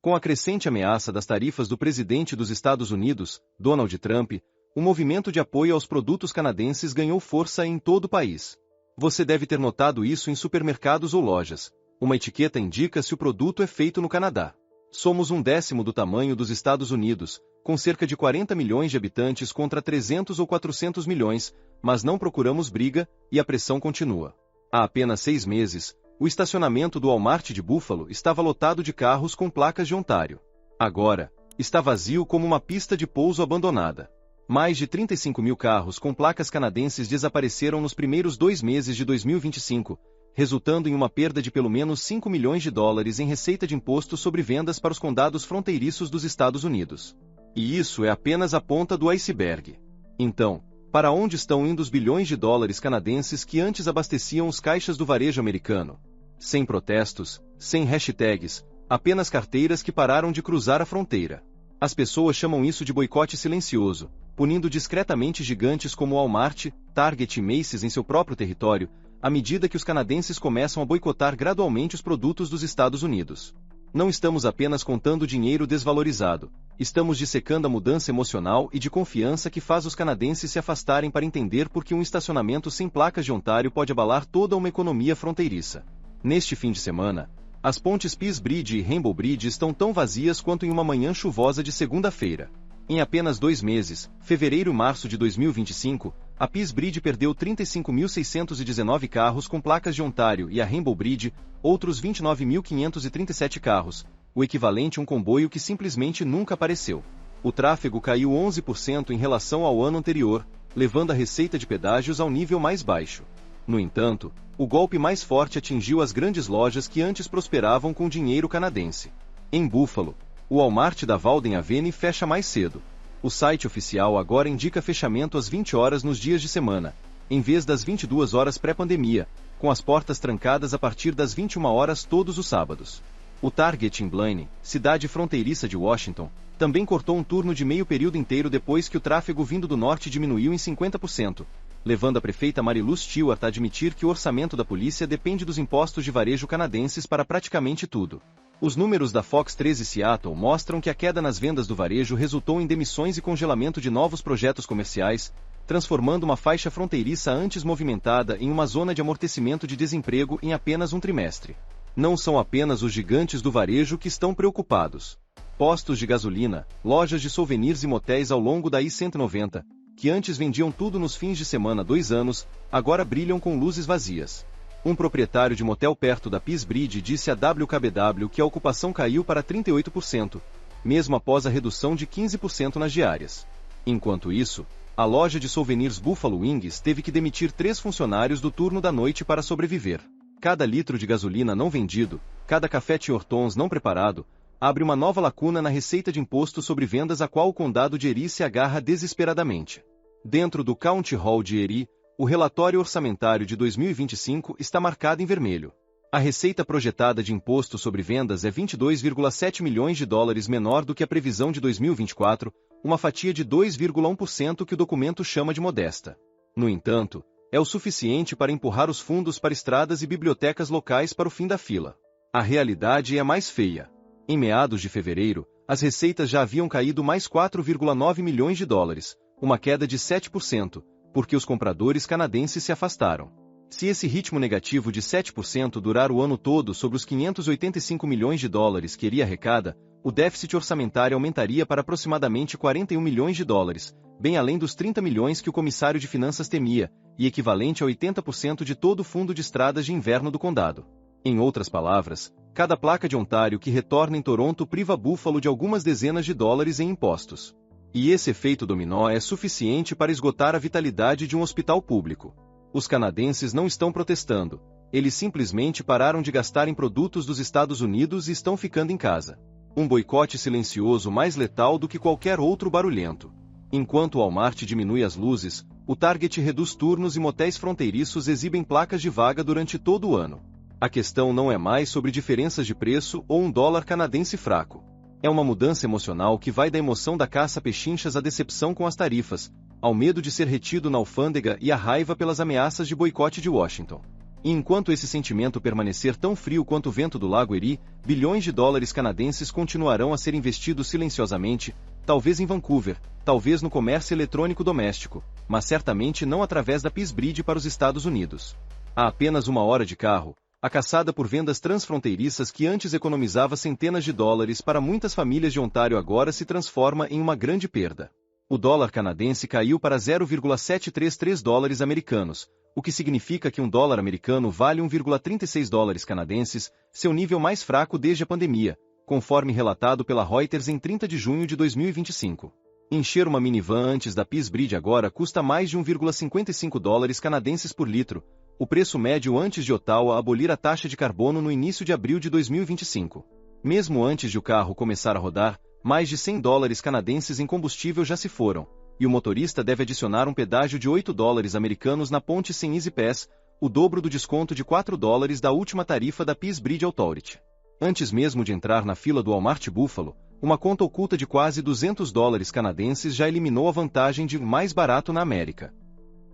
Com a crescente ameaça das tarifas do presidente dos Estados Unidos, Donald Trump, o movimento de apoio aos produtos canadenses ganhou força em todo o país. Você deve ter notado isso em supermercados ou lojas. Uma etiqueta indica se o produto é feito no Canadá. Somos 1/10 do tamanho dos Estados Unidos, com cerca de 40 milhões de habitantes contra 300 ou 400 milhões, mas não procuramos briga, e a pressão continua. Há apenas 6 meses, o estacionamento do Walmart de Buffalo estava lotado de carros com placas de Ontário. Agora, está vazio como uma pista de pouso abandonada. Mais de 35 mil carros com placas canadenses desapareceram nos primeiros 2 meses de 2025, resultando em uma perda de pelo menos 5 milhões de dólares em receita de imposto sobre vendas para os condados fronteiriços dos Estados Unidos. E isso é apenas a ponta do iceberg. Então, para onde estão indo os bilhões de dólares canadenses que antes abasteciam os caixas do varejo americano? Sem protestos, sem hashtags, apenas carteiras que pararam de cruzar a fronteira. As pessoas chamam isso de boicote silencioso, punindo discretamente gigantes como Walmart, Target e Macy's em seu próprio território, à medida que os canadenses começam a boicotar gradualmente os produtos dos Estados Unidos. Não estamos apenas contando dinheiro desvalorizado, estamos dissecando a mudança emocional e de confiança que faz os canadenses se afastarem para entender por que um estacionamento sem placas de Ontário pode abalar toda uma economia fronteiriça. Neste fim de semana, as pontes Peace Bridge e Rainbow Bridge estão tão vazias quanto em uma manhã chuvosa de segunda-feira. Em apenas 2 meses, fevereiro e março de 2025, a Peace Bridge perdeu 35.619 carros com placas de Ontário e a Rainbow Bridge, outros 29.537 carros, o equivalente a um comboio que simplesmente nunca apareceu. O tráfego caiu 11% em relação ao ano anterior, levando a receita de pedágios ao nível mais baixo. No entanto, o golpe mais forte atingiu as grandes lojas que antes prosperavam com dinheiro canadense. Em Buffalo, o Walmart da Walden Avenue fecha mais cedo. O site oficial agora indica fechamento às 20 horas nos dias de semana, em vez das 22 horas pré-pandemia, com as portas trancadas a partir das 21 horas todos os sábados. O Target em Blaine, cidade fronteiriça de Washington, também cortou um turno de meio período inteiro depois que o tráfego vindo do norte diminuiu em 50%, levando a prefeita Marilu Stewart a admitir que o orçamento da polícia depende dos impostos de varejo canadenses para praticamente tudo. Os números da Fox 13 Seattle mostram que a queda nas vendas do varejo resultou em demissões e congelamento de novos projetos comerciais, transformando uma faixa fronteiriça antes movimentada em uma zona de amortecimento de desemprego em apenas um trimestre. Não são apenas os gigantes do varejo que estão preocupados. Postos de gasolina, lojas de souvenirs e motéis ao longo da I-190, que antes vendiam tudo nos fins de semana há 2 anos, agora brilham com luzes vazias. Um proprietário de motel perto da Peace Bridge disse à WKBW que a ocupação caiu para 38%, mesmo após a redução de 15% nas diárias. Enquanto isso, a loja de souvenirs Buffalo Wings teve que demitir 3 funcionários do turno da noite para sobreviver. Cada litro de gasolina não vendido, cada café Tim Hortons não preparado, abre uma nova lacuna na receita de imposto sobre vendas a qual o condado de Erie se agarra desesperadamente. Dentro do County Hall de Erie, o relatório orçamentário de 2025 está marcado em vermelho. A receita projetada de imposto sobre vendas é 22,7 milhões de dólares menor do que a previsão de 2024, uma fatia de 2,1% que o documento chama de modesta. No entanto, é o suficiente para empurrar os fundos para estradas e bibliotecas locais para o fim da fila. A realidade é mais feia. Em meados de fevereiro, as receitas já haviam caído mais 4,9 milhões de dólares, uma queda de 7%, porque os compradores canadenses se afastaram. Se esse ritmo negativo de 7% durar o ano todo sobre os 585 milhões de dólares que Erie arrecada, o déficit orçamentário aumentaria para aproximadamente 41 milhões de dólares, bem além dos 30 milhões que o comissário de finanças temia, e equivalente a 80% de todo o fundo de estradas de inverno do condado. Em outras palavras, cada placa de Ontário que retorna em Toronto priva Buffalo de algumas dezenas de dólares em impostos. E esse efeito dominó é suficiente para esgotar a vitalidade de um hospital público. Os canadenses não estão protestando, eles simplesmente pararam de gastar em produtos dos Estados Unidos e estão ficando em casa. Um boicote silencioso mais letal do que qualquer outro barulhento. Enquanto o Walmart diminui as luzes, o Target reduz turnos e motéis fronteiriços exibem placas de vaga durante todo o ano. A questão não é mais sobre diferenças de preço ou um dólar canadense fraco. É uma mudança emocional que vai da emoção da caça a pechinchas à decepção com as tarifas, ao medo de ser retido na alfândega e à raiva pelas ameaças de boicote de Washington. E enquanto esse sentimento permanecer tão frio quanto o vento do Lago Erie, bilhões de dólares canadenses continuarão a ser investidos silenciosamente, talvez em Vancouver, talvez no comércio eletrônico doméstico, mas certamente não através da Peace Bridge para os Estados Unidos. Há apenas uma hora de carro, a caçada por vendas transfronteiriças que antes economizava centenas de dólares para muitas famílias de Ontário agora se transforma em uma grande perda. O dólar canadense caiu para 0,733 dólares americanos, o que significa que um dólar americano vale 1,36 dólares canadenses, seu nível mais fraco desde a pandemia, conforme relatado pela Reuters em 30 de junho de 2025. Encher uma minivan antes da Peace Bridge agora custa mais de 1,55 dólares canadenses por litro, o preço médio antes de Ottawa abolir a taxa de carbono no início de abril de 2025. Mesmo antes de o carro começar a rodar, mais de 100 dólares canadenses em combustível já se foram, e o motorista deve adicionar um pedágio de 8 dólares americanos na ponte sem Easy Pass, o dobro do desconto de 4 dólares da última tarifa da Peace Bridge Authority. Antes mesmo de entrar na fila do Walmart Buffalo, uma conta oculta de quase 200 dólares canadenses já eliminou a vantagem de mais barato na América.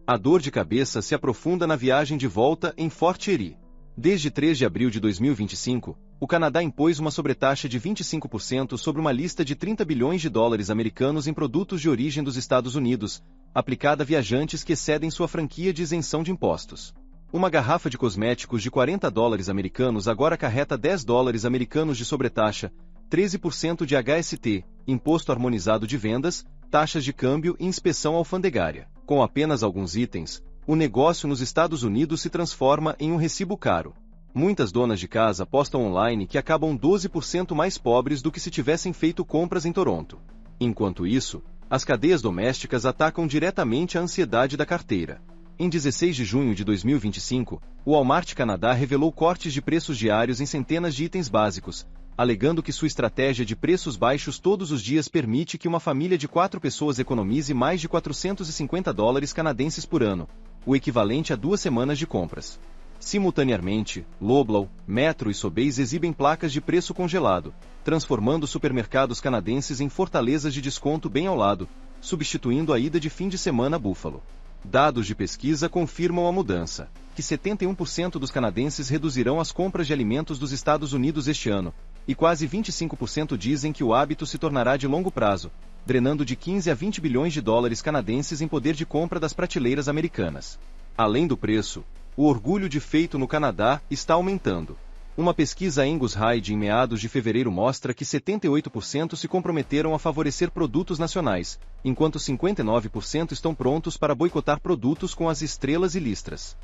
A dor de cabeça se aprofunda na viagem de volta em Fort Erie. Desde 3 de abril de 2025, o Canadá impôs uma sobretaxa de 25% sobre uma lista de 30 bilhões de dólares americanos em produtos de origem dos Estados Unidos, aplicada a viajantes que excedem sua franquia de isenção de impostos. Uma garrafa de cosméticos de 40 dólares americanos agora acarreta 10 dólares americanos de sobretaxa, 13% de HST, imposto harmonizado de vendas, taxas de câmbio e inspeção alfandegária. Com apenas alguns itens, o negócio nos Estados Unidos se transforma em um recibo caro. Muitas donas de casa postam online que acabam 12% mais pobres do que se tivessem feito compras em Toronto. Enquanto isso, as cadeias domésticas atacam diretamente a ansiedade da carteira. Em 16 de junho de 2025, o Walmart Canadá revelou cortes de preços diários em centenas de itens básicos, alegando que sua estratégia de preços baixos todos os dias permite que uma família de 4 pessoas economize mais de 450 dólares canadenses por ano, o equivalente a 2 semanas de compras. Simultaneamente, Loblaw, Metro e Sobeys exibem placas de preço congelado, transformando supermercados canadenses em fortalezas de desconto bem ao lado, substituindo a ida de fim de semana a Buffalo. Dados de pesquisa confirmam a mudança, que 71% dos canadenses reduzirão as compras de alimentos dos Estados Unidos este ano, e quase 25% dizem que o hábito se tornará de longo prazo, drenando de 15 a 20 bilhões de dólares canadenses em poder de compra das prateleiras americanas. Além do preço, o orgulho de feito no Canadá está aumentando. Uma pesquisa Angus Hyde em meados de fevereiro mostra que 78% se comprometeram a favorecer produtos nacionais, enquanto 59% estão prontos para boicotar produtos com as estrelas e listras.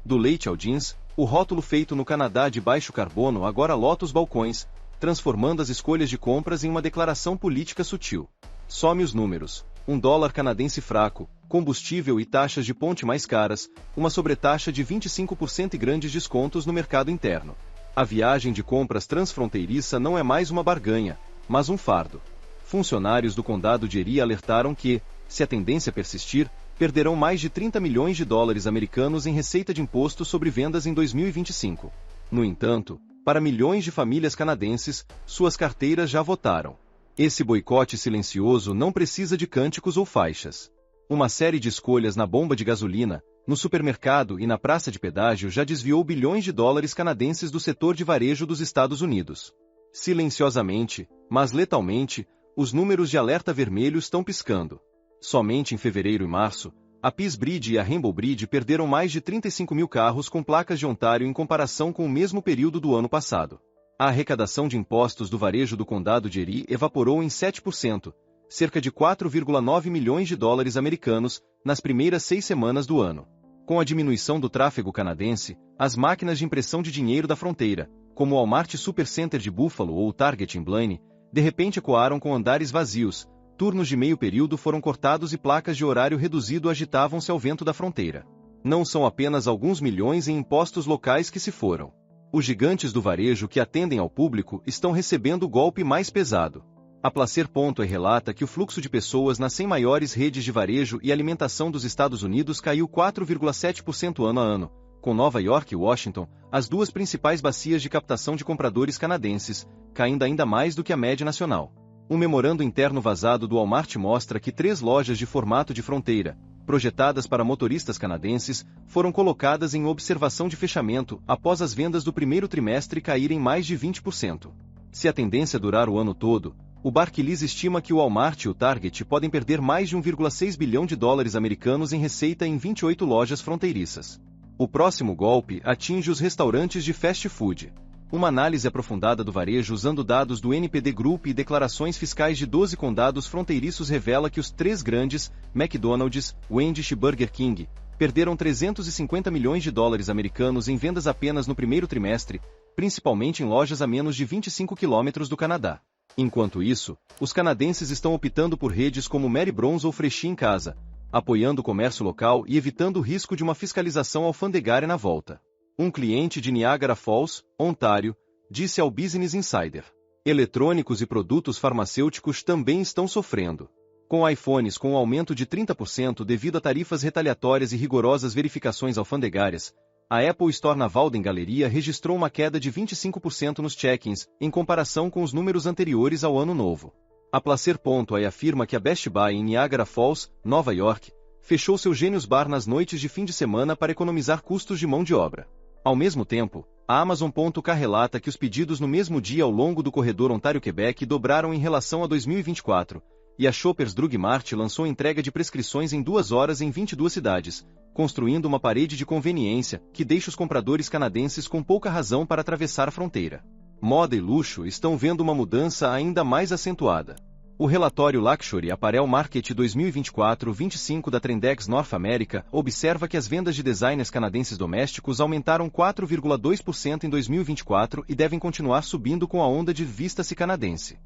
Do leite ao jeans, o rótulo feito no Canadá de baixo carbono agora lota os balcões, transformando as escolhas de compras em uma declaração política sutil. Some os números: $1 canadense fraco, combustível e taxas de ponte mais caras, uma sobretaxa de 25% e grandes descontos no mercado interno. A viagem de compras transfronteiriça não é mais uma barganha, mas um fardo. Funcionários do condado de Erie alertaram que, se a tendência persistir, perderão mais de 30 milhões de dólares americanos em receita de imposto sobre vendas em 2025. No entanto, para milhões de famílias canadenses, suas carteiras já votaram. Esse boicote silencioso não precisa de cânticos ou faixas. Uma série de escolhas na bomba de gasolina, no supermercado e na praça de pedágio já desviou bilhões de dólares canadenses do setor de varejo dos Estados Unidos. Silenciosamente, mas letalmente, os números de alerta vermelho estão piscando. Somente em fevereiro e março, a Peace Bridge e a Rainbow Bridge perderam mais de 35 mil carros com placas de Ontário em comparação com o mesmo período do ano passado. A arrecadação de impostos do varejo do condado de Erie evaporou em 7%, cerca de 4,9 milhões de dólares americanos, nas primeiras 6 semanas do ano. Com a diminuição do tráfego canadense, as máquinas de impressão de dinheiro da fronteira, como o Walmart Supercenter de Buffalo ou o Target em Blaine, de repente ecoaram com andares vazios, turnos de meio período foram cortados e placas de horário reduzido agitavam-se ao vento da fronteira. Não são apenas alguns milhões em impostos locais que se foram. Os gigantes do varejo que atendem ao público estão recebendo o golpe mais pesado. A Placer.é relata que o fluxo de pessoas nas 100 maiores redes de varejo e alimentação dos Estados Unidos caiu 4,7% ano a ano, com Nova York e Washington, as duas principais bacias de captação de compradores canadenses, caindo ainda mais do que a média nacional. Um memorando interno vazado do Walmart mostra que 3 lojas de formato de fronteira, projetadas para motoristas canadenses, foram colocadas em observação de fechamento após as vendas do primeiro trimestre caírem mais de 20%. Se a tendência durar o ano todo, o Barclays estima que o Walmart e o Target podem perder mais de 1,6 bilhão de dólares americanos em receita em 28 lojas fronteiriças. O próximo golpe atinge os restaurantes de fast food. Uma análise aprofundada do varejo usando dados do NPD Group e declarações fiscais de 12 condados fronteiriços revela que os três grandes, McDonald's, Wendy's e Burger King, perderam 350 milhões de dólares americanos em vendas apenas no primeiro trimestre, principalmente em lojas a menos de 25 quilômetros do Canadá. Enquanto isso, os canadenses estão optando por redes como Mary Bronze ou Freshii em casa, apoiando o comércio local e evitando o risco de uma fiscalização alfandegária na volta. Um cliente de Niagara Falls, Ontário, disse ao Business Insider. Eletrônicos e produtos farmacêuticos também estão sofrendo. Com iPhones com um aumento de 30% devido a tarifas retaliatórias e rigorosas verificações alfandegárias, a Apple Store na Walden Galeria registrou uma queda de 25% nos check-ins, em comparação com os números anteriores ao ano novo. A Placer.ai afirma que a Best Buy em Niagara Falls, Nova York, fechou seu Genius Bar nas noites de fim de semana para economizar custos de mão de obra. Ao mesmo tempo, a Amazon.ca relata que os pedidos no mesmo dia ao longo do corredor Ontário-Quebec dobraram em relação a 2024, e a Shoppers Drug Mart lançou entrega de prescrições em 2 horas em 22 cidades, construindo uma parede de conveniência que deixa os compradores canadenses com pouca razão para atravessar a fronteira. Moda e luxo estão vendo uma mudança ainda mais acentuada. O relatório Luxury Apparel Market 2024-25 da Trendex North America observa que as vendas de designers canadenses domésticos aumentaram 4,2% em 2024 e devem continuar subindo com a onda de vista-se canadense.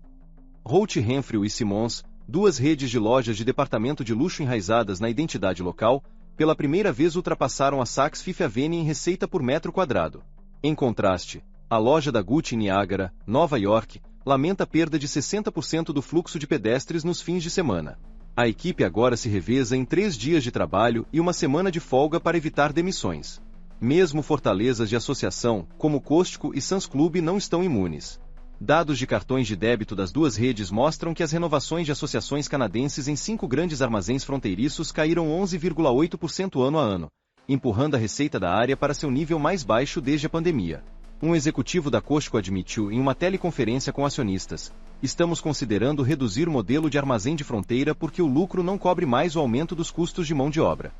Holt Renfrew e Simons, duas redes de lojas de departamento de luxo enraizadas na identidade local, pela primeira vez ultrapassaram a Saks Fifth Avenue em receita por metro quadrado. Em contraste, a loja da Gucci em Niagara, Nova York, lamenta a perda de 60% do fluxo de pedestres nos fins de semana. A equipe agora se reveza em 3 dias de trabalho e uma semana de folga para evitar demissões. Mesmo fortalezas de associação, como Costco e Sam's Club, não estão imunes. Dados de cartões de débito das duas redes mostram que as renovações de associações canadenses em 5 grandes armazéns fronteiriços caíram 11,8% ano a ano, empurrando a receita da área para seu nível mais baixo desde a pandemia. Um executivo da Costco admitiu em uma teleconferência com acionistas: "Estamos considerando reduzir o modelo de armazém de fronteira porque o lucro não cobre mais o aumento dos custos de mão de obra."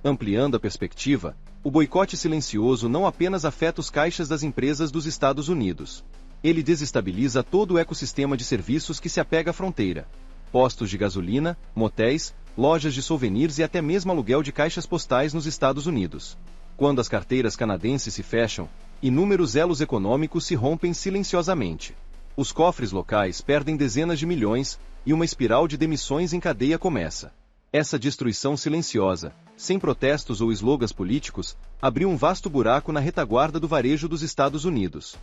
Ampliando a perspectiva, o boicote silencioso não apenas afeta os caixas das empresas dos Estados Unidos. Ele desestabiliza todo o ecossistema de serviços que se apega à fronteira. Postos de gasolina, motéis, lojas de souvenirs e até mesmo aluguel de caixas postais nos Estados Unidos. Quando as carteiras canadenses se fecham, inúmeros elos econômicos se rompem silenciosamente. Os cofres locais perdem dezenas de milhões, e uma espiral de demissões em cadeia começa. Essa destruição silenciosa, sem protestos ou slogans políticos, abriu um vasto buraco na retaguarda do varejo dos Estados Unidos.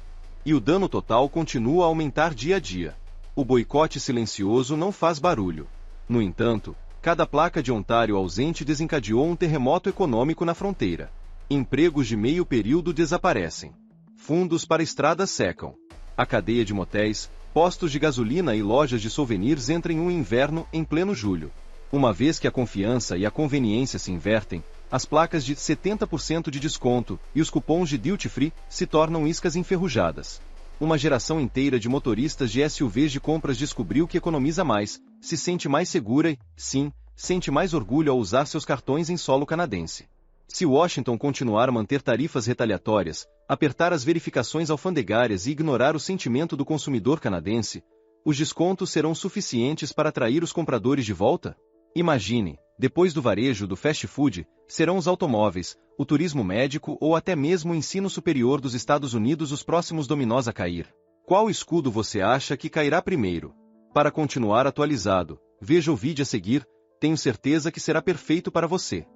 E o dano total continua a aumentar dia a dia. O boicote silencioso não faz barulho. No entanto, cada placa de Ontário ausente desencadeou um terremoto econômico na fronteira. Empregos de meio período desaparecem. Fundos para estradas secam. A cadeia de motéis, postos de gasolina e lojas de souvenirs entra em um inverno em pleno julho. Uma vez que a confiança e a conveniência se invertem, as placas de 70% de desconto e os cupons de duty free se tornam iscas enferrujadas. Uma geração inteira de motoristas de SUVs de compras descobriu que economiza mais, se sente mais segura e, sim, sente mais orgulho ao usar seus cartões em solo canadense. Se Washington continuar a manter tarifas retaliatórias, apertar as verificações alfandegárias e ignorar o sentimento do consumidor canadense, os descontos serão suficientes para atrair os compradores de volta? Imagine, depois do varejo do fast food, serão os automóveis, o turismo médico ou até mesmo o ensino superior dos Estados Unidos os próximos dominós a cair. Qual escudo você acha que cairá primeiro? Para continuar atualizado, veja o vídeo a seguir, tenho certeza que será perfeito para você.